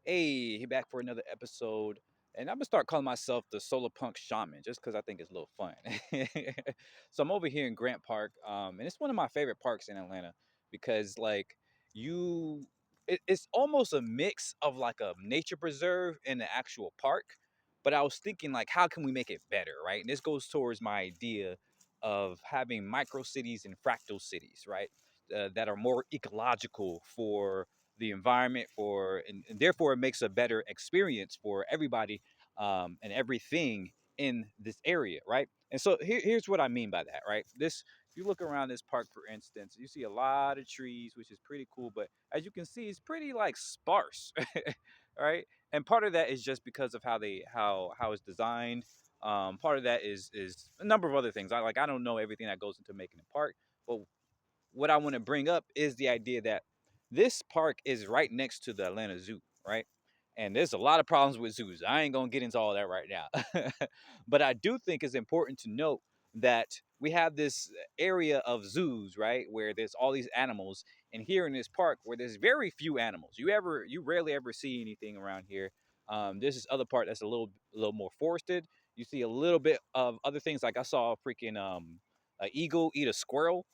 Hey, back for another episode. And I'm gonna start calling myself the solar punk shaman just because I think it's a little fun. So I'm over here in Grant Park, and it's one of my favorite parks in Atlanta because you it's almost a mix of like a nature preserve and an actual park. But I was thinking like how can we make it better, right? And this goes towards my idea of having micro cities and fractal cities, right? That are more ecological for the environment and therefore it makes a better experience for everybody and everything in this area, right? And so here's what I mean by that, right? This If you look around this park, for instance, you see a lot of trees, which is pretty cool, but as you can see, it's pretty like sparse. Right? And part of that is just because of how it's designed. Part of that is a number of other things. I don't know everything that goes into making a park, but what I want to bring up is the idea that this park is right next to the Atlanta Zoo, right? And there's a lot of problems with zoos. I ain't gonna get into all that right now. But I do think it's important to note that we have this area of zoos, right, where there's all these animals, and here in this park where there's very few animals. You rarely ever see anything around here. There's this other part that's a little more forested. You see a little bit of other things, like I saw a freaking an eagle eat a squirrel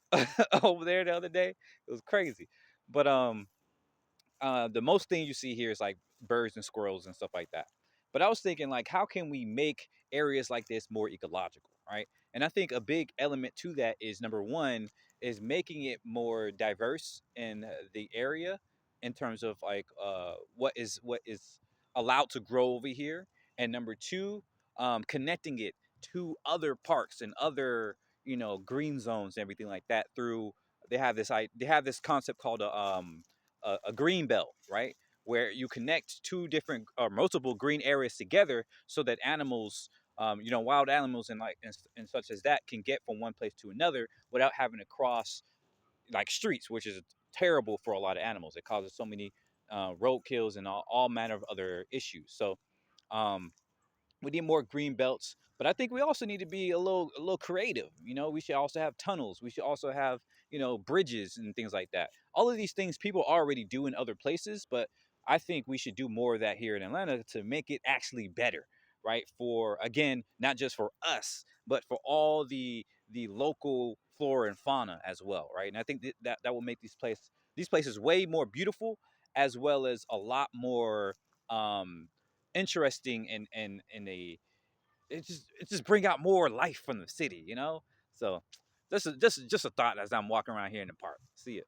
over there the other day. It was crazy. But the most thing you see here is like birds and squirrels and stuff like that. But I was thinking like, how can we make areas like this more ecological, right? And I think a big element to that is number one is making it more diverse in the area in terms of like what is allowed to grow over here, and number two, connecting it to other parks and other green zones and everything like that through they have this concept called a green belt, right? Where you connect two different or multiple green areas together so that animals, wild animals and such as that can get from one place to another without having to cross like streets, which is terrible for a lot of animals. It causes so many road kills and all manner of other issues. So um, we need more green belts, but I think we also need to be a little creative. We should also have tunnels. We should also have bridges and things like that. All of these things people already do in other places, but I think we should do more of that here in Atlanta to make it actually better, right? For again, not just for us, but for all the local flora and fauna as well, right? And I think that will make these places way more beautiful, as well as a lot more um interesting and a it just bring out more life from the city. So just a thought as I'm walking around here in the park. See it.